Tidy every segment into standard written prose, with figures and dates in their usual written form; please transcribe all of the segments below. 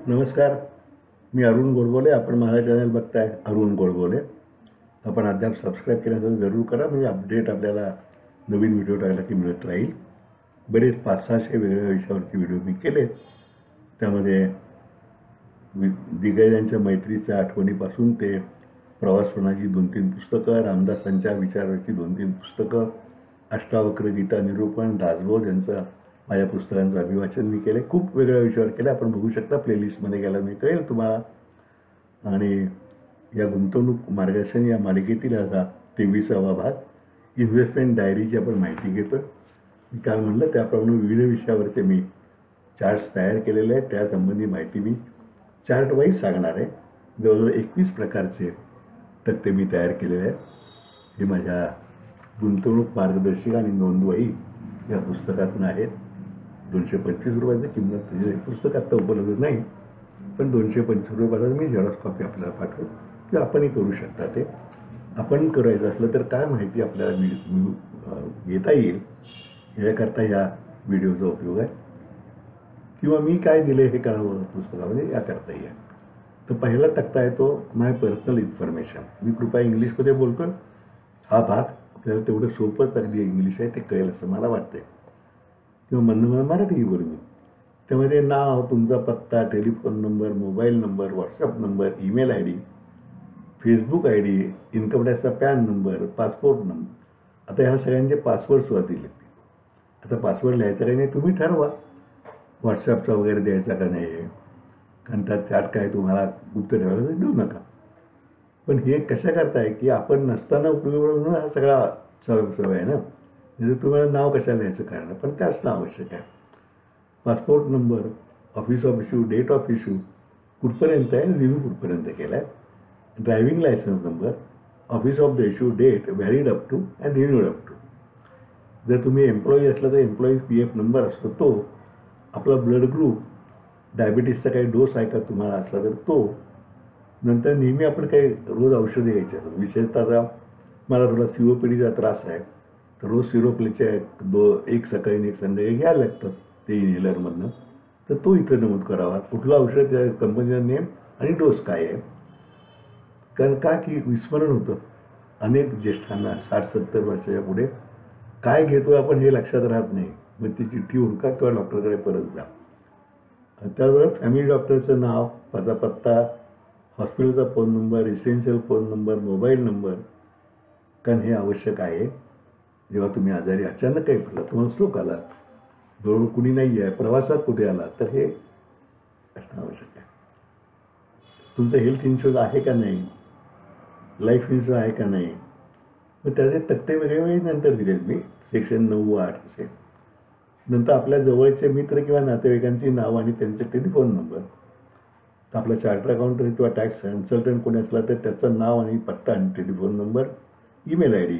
नमस्कार, मी अरुण गोडबोले. आपण माझा चॅनल बघताय अरुण गोडबोले. आपण अद्याप सबस्क्राईब केल्यानंतर जरूर करा, म्हणजे अपडेट आपल्याला नवीन व्हिडिओ टाकला की मिळत राहील. बरेच 500-600 वेगवेगळ्या विषयावरती व्हिडिओ मी केले. त्यामध्ये दिग्गजांच्या मैत्रीच्या आठवणीपासून ते प्रवासवनाची 2-3 पुस्तकं, रामदासांच्या विचारावरची 2-3 पुस्तकं, अष्टावक्र गीता निरूपण, दासबोध यांचं माझ्या पुस्तकांचं अभिवाचन मी केले. खूप वेगळ्या विषयावर केलं. आपण बघू शकता, प्लेलिस्टमध्ये गेला मी कळेल तुम्हाला. आणि या गुंतवणूक मार्गदर्शन या मालिकेतील आता 23वा भाग इन्व्हेस्टमेंट डायरीची आपण माहिती घेतो. मी काल म्हणलं त्याप्रमाणे विविध विषयावरचे मी चार्ट्स तयार केलेले आहेत. त्यासंबंधी माहिती मी चार्ट वाईज सांगणार आहे. जवळजवळ 21 प्रकारचे तक्ते मी तयार केलेले आहेत. हे माझ्या गुंतवणूक मार्गदर्शिका आणि नोंदवही या पुस्तकातून आहेत. 225 रुपयाची किंमत. हे पुस्तक आत्ता उपलब्ध नाही, पण 225 रुपयाला मी झेरॉक्स कॉपी आपल्याला पाठवतो, की आपणही करू शकता. ते आपण करायचं असलं तर काय माहिती आपल्याला घेता येईल याकरता ह्या व्हिडिओचा उपयोग आहे, किंवा मी काय दिले हे कळावं पुस्तकामध्ये याकरता आहे. तर पहिला तक्ता आहे तो माय पर्सनल इन्फॉर्मेशन. मी कृपया इंग्लिशमध्ये बोलतो. हा भाग आपल्याला तेवढं सोपंच अगदी इंग्लिश आहे, ते कळेल असं मला वाटतंय, किंवा म्हणणं मला मराठी बोलू मी. त्यामध्ये नाव, तुमचा पत्ता, telephone number, mobile number, WhatsApp number, email I D, Facebook I D, income टॅक्सचा पॅन नंबर, पासपोर्ट नंबर. आता ह्या सगळ्यांचे पासवर्डसुद्धा दिले. आता पासवर्ड लिहायचा काही नाही, तुम्ही ठरवा. व्हॉट्सअपचा वगैरे द्यायचा का नाही आहे, कारण त्यात काय तुम्हाला गुप्त ठेवायला देऊ नका. पण हे कशा करताय की आपण नसताना उपयोग म्हणून हा सगळा सवय आहे ना. म्हणजे तुम्हाला नाव कशाला लिहायचं कारण, पण ते असणं आवश्यक आहे. Passport number, office of issue, date of issue कुठपर्यंत आहे, रिव्ह्यू कुठपर्यंत केला आहे. Driving licence number, office of the issue, date valid up to and renewed up to. जर तुम्ही एम्प्लॉई असला तर एम्प्लॉईज PF नंबर असतो तो. आपला ब्लड ग्रुप, डायबिटीसचा काही डोस आहे का तुम्हाला असला तर तो. नंतर नेहमी आपण काही रोज औषधे घ्यायची असतात. विशेषतः मला थोडा COPDचा त्रास आहे, तर रोज सिरोपलीचे एक सकाळी आणि एक संध्याकाळी घ्यायला लागतं ते इनहेलरमधनं. तर तो इथं नमूद करावा. कुठलं औषध, त्या कंपनीचा नेम आणि डोस काय आहे. कारण का की विस्मरण होतं अनेक ज्येष्ठांना 60-70 वर्षाच्या पुढे. काय घेतो आपण हे लक्षात राहत नाही. मग ती चिठ्ठी हुडका किंवा डॉक्टरकडे परत जा. त्याबरोबर फॅमिली डॉक्टरचं नाव, माझा पत्ता, हॉस्पिटलचा phone number, residential phone number, mobile number, कारण हे आवश्यक आहे. जेव्हा तुम्ही आजारी अचानक काही पडला, तुम्हाला स्ट्रोक आला, जवळ कुणी नाही आहे, प्रवासात कुठे आला, तर हे असणं आवश्यक आहे. तुमचं हेल्थ इन्शुरन्स आहे का नाही, लाईफ इन्शुरन्स आहे का नाही. मग त्याचे तक्ते वेगळे नंतर दिलेत मी, सेक्शन 9-8 असे. नंतर आपल्या जवळचे मित्र किंवा नातेवाईकांची नाव आणि त्यांचे टेलिफोन नंबर. तर आपला चार्टर अकाउंटंट किंवा टॅक्स कन्सल्टंट कोणी असला तर त्याचं नाव आणि पत्ता आणि telephone number, email I D.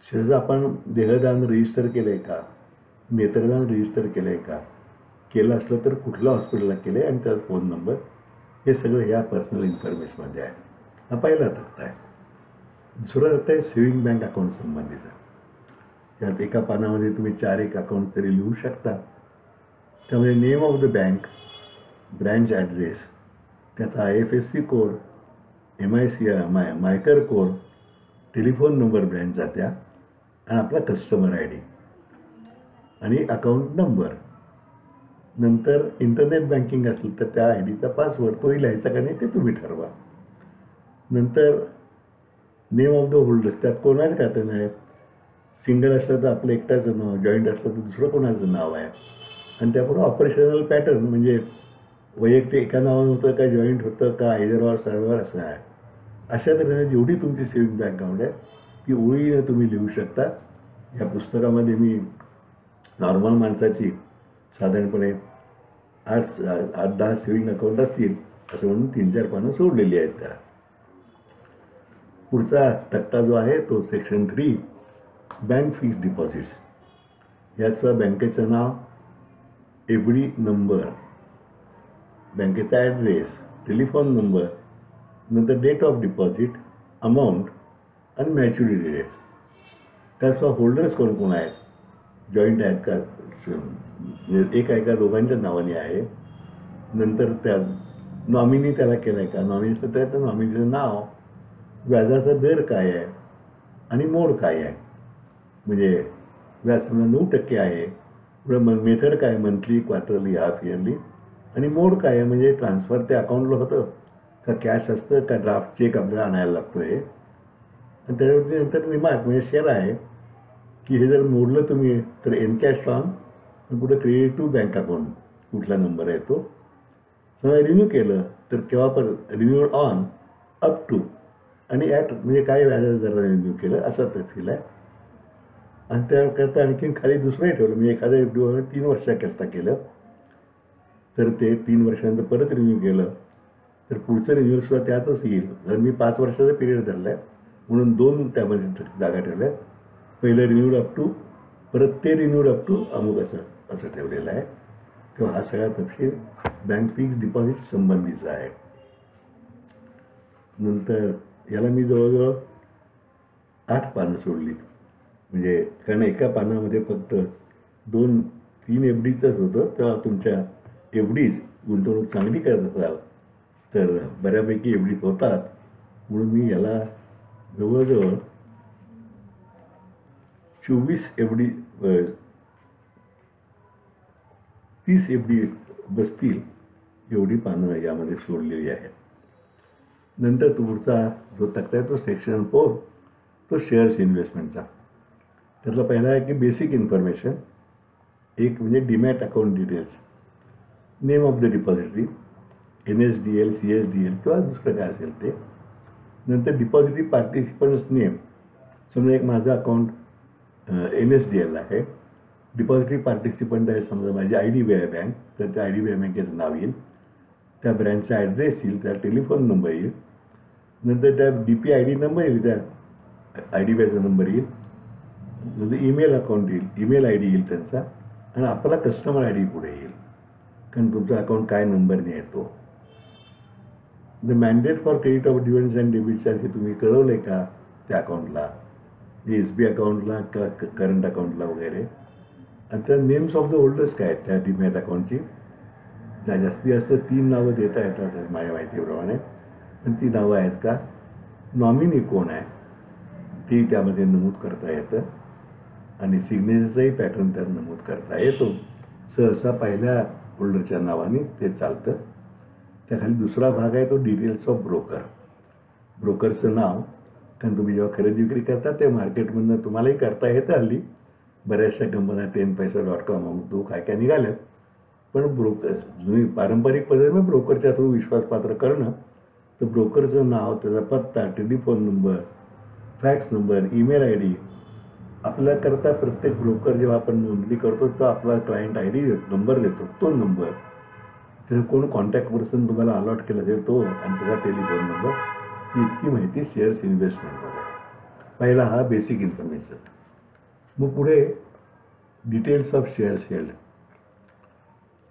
शेजा आपण देहदान रजिस्टर केलं आहे का, नेत्रदान रजिस्टर केलं आहे का, केलं असलं तर कुठल्या हॉस्पिटलला केलं आहे आणि त्याचा फोन नंबर. हे सगळं ह्या पर्सनल इन्फॉर्मेशनमध्ये आहे. हा पहिला तक्ता आहे. दुसरा तक्ता आहे सेव्हिंग बँक अकाउंट संबंधीचा. त्यात एका पानामध्ये तुम्ही 4 अकाउंट तरी लिहू शकता. त्यामध्ये name of the bank, branch address, त्याचा IFSC code, MICR code, telephone number ब्रँचचा त्या, आणि आपला कस्टमर ID आणि अकाउंट नंबर. नंतर इंटरनेट बँकिंग असलं तर त्या IDचा पासवर्ड तोही लिहायचा का नाही ते तुम्ही ठरवा. नंतर नेम ऑफ द होल्डर्स, त्यात कोणाचं खातं नाही. सिंगल असलं तर आपलं एकटाचं नाव, जॉईंट असलं तर दुसरं कोणाचं नाव आहे. आणि त्यापुढे ऑपरेशनल पॅटर्न, म्हणजे वैयक्तिक एका नावानं होतं का, जॉईंट होतं का, आयदर सर्व्हर असं आहे. अशा तऱ्हेने जेवढी तुमची सेव्हिंग बँक अकाउंट आहे ती ओळीने तुम्ही लिहू शकता. या पुस्तकामध्ये मी नॉर्मल माणसाची साधारणपणे 8-10 सेव्हिंग अकाउंट असतील असं म्हणून 3-4 पानं सोडलेली आहेत त्याला. पुढचा तक्ता जो आहे तो सेक्शन 3 बँक फिक्स डिपॉझिट्स. याचं बँकेचं नाव, FD नंबर, बँकेचा ॲड्रेस, टेलिफोन नंबर, नंतर डेट ऑफ डिपॉझिट, अमाऊंट आणि मॅच्युरिटी डेट. त्याचा होल्डर्स कोण आहेत, जॉईंट आहेत का, एक आहे का दोघांच्या नावाने आहे. नंतर त्या नॉमिनी त्याला केलं आहे का, नॉमिनीचं त्या नॉमिनीचं नाव, व्याजाचा दर काय आहे आणि मोड काय आहे. म्हणजे व्याज समजा 9% आहे, पुढे मेथड काय, मंथली, क्वार्टरली, हाफ इयरली, आणि मोड काय आहे म्हणजे ट्रान्सफर त्या अकाउंटला होतं का, कॅश असतं का, ड्राफ्ट चेक आपल्याला आणायला लागतोय. आणि त्याच्यावरती नंतर रिमार्क म्हणजे शेअर आहे की हे जर मोडलं तुम्ही तर एनकॅश फॉर्म, पुढे क्रेडिट टू बँक अकाउंट कुठला नंबर आहे तो. समजा रिन्यू केलं तर केव्हा पण रिन्यूड ऑन, अप टू आणि ॲट म्हणजे काय व्याजाचा जरा रिन्यू केलं असा तपशील आहे. आणि त्याकरता आणखीन खाली दुसरंही ठेवलं, म्हणजे एखाद्या एफडी 3 वर्षाकरता केलं तर ते 3 वर्षानंतर परत रिन्यू केलं तर पुढचं रिन्यू सुद्धा त्यातच येईल. जर मी 5 वर्षाचा पिरियड धरला आहे म्हणून 2 त्यामध्ये जागा ठेवल्या. पहिलं रिन्यूड अप टू, परत ते रिन्यूड अप टू अमुक असं ठेवलेलं आहे. तेव्हा हा सगळा तपशील बँक फिक्स डिपॉझिट संबंधीचा आहे. नंतर याला मी जवळजवळ 8 पानं सोडली, म्हणजे कारण एका पानामध्ये फक्त 2-3 एफडीचंच होतं. तेव्हा तुमच्या एफडीज गुंतवणूक चांगली करत असाल तर बऱ्यापैकी एफडीज होतात, म्हणून मी याला जवळजवळ 24 एफडी 30 एफडी बसतील एवढी पानं यामध्ये सोडलेली आहेत. नंतर पुढचा जो तक्ता आहे तो सेक्शन 4, तो शेअर्स इन्व्हेस्टमेंटचा. त्यातला पहिला आहे की बेसिक इन्फॉर्मेशन. एक म्हणजे demat account details, name of the depository, NSDL, CSDL किंवा दुसरं काय असेल ते. नंतर डिपॉझिटरी पार्टिसिपंट्स नेम. समजा एक माझं अकाउंट NSDL आहे, डिपॉझिटरी पार्टिसिपंट आहे समजा माझी IDBI बँक, तर त्या IDBI बँकेचं नाव येईल, त्या ब्रँचचा ॲड्रेस येईल, त्या टेलिफोन नंबर येईल, नंतर त्या DPID नंबर येईल, त्या IDBIचा नंबर येईल, नंतर ईमेल अकाउंट येईल, ईमेल ID येईल त्यांचा, आणि आपला कस्टमर ID पुढे येईल, कारण तुमचा अकाउंट काय नंबरने येतो. The mandate for credit of dividends and debits हे तुम्ही कळवलंय का त्या अकाउंटला, SBI अकाउंटला किंवा करंट अकाउंटला वगैरे. आणि त्या नेम्स ऑफ द होल्डर्स काय आहेत त्या डीमॅट अकाउंटची. त्या जास्तीत जास्त 3 नावं देता येतात माझ्या माहितीप्रमाणे, पण ती नावं आहेत का, नॉमिनी कोण आहे ती त्यामध्ये नमूद करता येतं, आणि सिग्नेचरचाही पॅटर्न त्यात नमूद करता येतो. सहसा पहिल्या होल्डरच्या नावाने ते चालतं. त्याखाली दुसरा भाग आहे तो डिटेल्स ऑफ ब्रोकर. ब्रोकरचं नाव, कारण तुम्ही जेव्हा खरेदी विक्री करता ते मार्केटमधनं तुम्हालाही करता येतं. हल्ली बऱ्याचशा कंपन्या 10paisa.com तो काय काय निघाल्यात, पण ब्रोकर जुनी पारंपरिक पद्धतीने ब्रोकरच्या थ्रू विश्वासपात्र करणं, तर ब्रोकरचं नाव, त्याचा पत्ता, telephone number, fax number, email ID. आपल्या करता प्रत्येक ब्रोकर जेव्हा आपण नोंदणी करतो तर आपला क्लायंट ID नंबर देतो, तो नंबर, त्याचं कोण कॉन्टॅक्ट पर्सन तुम्हाला अलॉट केला असेल तो, आणि त्याचा टेलिफोन नंबर, ही इतकी माहिती शेअर्स इन्व्हेस्टमेंटमध्ये. पहिला हा बेसिक इन्फॉर्मेशन. मग पुढे डिटेल्स ऑफ शेअर्स हेल्ड.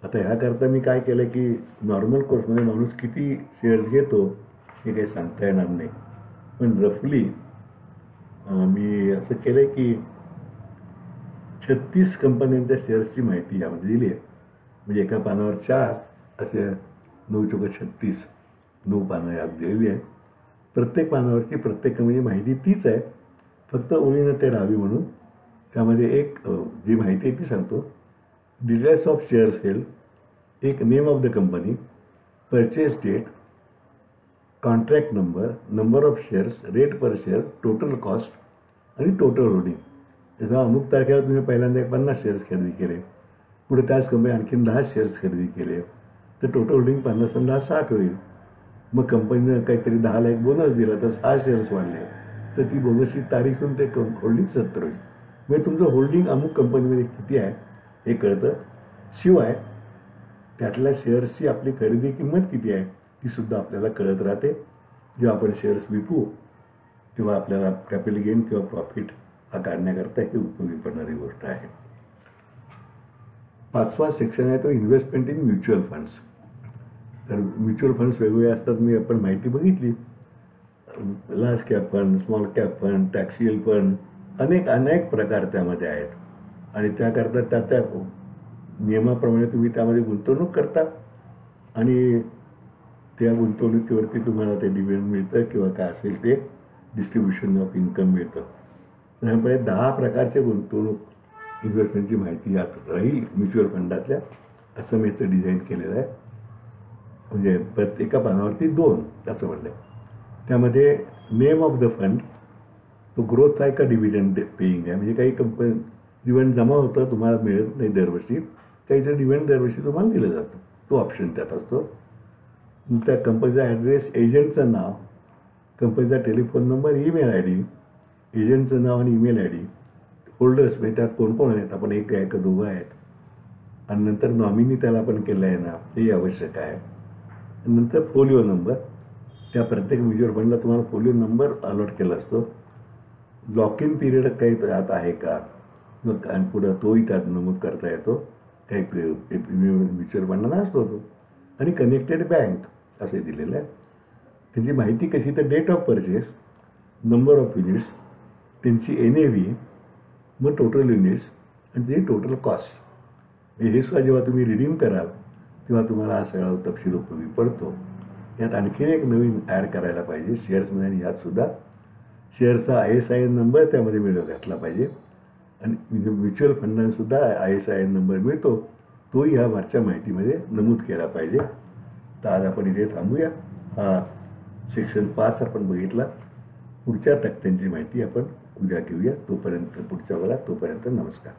आता ह्याकरता मी काय केलं की नॉर्मल कोर्समध्ये माणूस किती शेअर्स घेतो हे काही सांगता येणार नाही, पण रफली मी असं केलं की 36 कंपन्यांच्या शेअर्सची माहिती यामध्ये दिली आहे. म्हणजे एका पानावर 4 असे 9×36 9 पानं यात दिलेली आहे. प्रत्येक पानावरची प्रत्येक कंपनीची माहिती तीच आहे, फक्त ओळीनं ते राहावी म्हणून त्यामध्ये एक जी माहिती आहे ती सांगतो. डिटेल्स ऑफ शेअर्स हेल्ड, एक name of the company, purchase date, contract number, number of shares, rate per share, total cost आणि टोटल होल्डिंग. जसं अमुक तारखेला तुम्ही पहिल्यांदा 50 शेअर्स खरेदी केले, पुढे त्याच कंपनी आणखीन 10 शेअर्स खरेदी केले, तर टोटल होल्डिंग 50 आणि 10 60 होईल. मग कंपनीनं काहीतरी 10 लाख बोनस दिला तर 6 शेअर्स वाढले, तर ती बोनसची तारीख होऊन ते होल्डिंग 70 होईल. म्हणजे तुमचं होल्डिंग अमुक कंपनीमध्ये किती आहे हे कळतं. शिवाय त्यातल्या शेअर्सची आपली खरेदी किंमत किती आहे ती सुद्धा आपल्याला कळत राहते. जेव्हा आपण शेअर्स विकू तेव्हा आपल्याला कॅपिटल गेन किंवा प्रॉफिट हा काढण्याकरता ही उपयोगी पडणारी गोष्ट आहे. 5वा सेक्शन आहे तो इन्व्हेस्टमेंट इन म्युच्युअल फंड्स. तर म्युच्युअल फंड्स वेगवेगळे असतात, मी आपण माहिती बघितली. Large cap fund, small cap fund, टॅक्सियल फंड, अनेक प्रकार त्यामध्ये आहेत, आणि त्याकरता त्या नियमाप्रमाणे तुम्ही त्यामध्ये गुंतवणूक करता. आणि त्या गुंतवणुकीवरती तुम्हाला ते डिव्हिडंड मिळतं किंवा काय असेल ते डिस्ट्रीब्युशन ऑफ इन्कम मिळतं. त्यामुळे 10 प्रकारचे गुंतवणूक इन्व्हेस्टमेंटची माहिती यात राहील म्युच्युअल फंडातल्या, असं मी इथं डिझाईन केलेलं आहे. म्हणजे प्रत्येका पानावरती 2 असं म्हटलं आहे. त्यामध्ये नेम ऑफ द फंड, तो ग्रोथ आहे का डिव्हिडंड पेईंग आहे. म्हणजे काही कंपनी डिव्हिडंड जमा होतं, तुम्हाला मिळत नाही दरवर्षी, काहीचं डिव्हिडंड दरवर्षी तुम्हाला दिलं जातं, तो ऑप्शन त्यात असतो. त्या कंपनीचा ॲड्रेस, एजंटचं नाव, कंपनीचा telephone number, email I D, एजंटचं नाव आणि ईमेल आय डी, होल्डर्स म्हणजे त्यात कोण कोण आहेत, आपण एक आहे का दोघं आहेत, आणि नंतर नॉमिनी त्याला आपण केलं आहे ना, हे आवश्यक आहे. नंतर फोलिओ नंबर, त्या प्रत्येक म्युच्युअल फंडला तुम्हाला फोलिओ नंबर अलॉट केला असतो. लॉक इन पिरियड काही त्यात आहे का, आणि पुढं तोही त्यात नमूद करता येतो. काही म्युच्युअल फंडांना असतो तो. आणि कनेक्टेड बँक असे दिलेलं आहे. त्याची माहिती कशी, तर date of purchase, number of units, त्यांची NAV, मग टोटल युनिट्स आणि त्याची टोटल कॉस्ट. हे सुद्धा जेव्हा तुम्ही रिडीम कराल तेव्हा तुम्हाला हा सगळा तपशील उपयोगी पडतो. यात आणखीन एक नवीन ॲड करायला पाहिजे शेअर्समध्ये, आणि यात सुद्धा शेअरचा ISIN नंबर त्यामध्ये घातला पाहिजे. आणि म्युच्युअल फंडांसुद्धा ISIN नंबर मिळतो, तोही ह्या वरच्या माहितीमध्ये नमूद केला पाहिजे. तर आज आपण इथे थांबूया. हा सेक्शन 5 आपण बघितला. पुढच्या तक्त्यांची माहिती आपण उद्या घेऊया. तोपर्यंत पुढच्या वेळा, तोपर्यंत नमस्कार.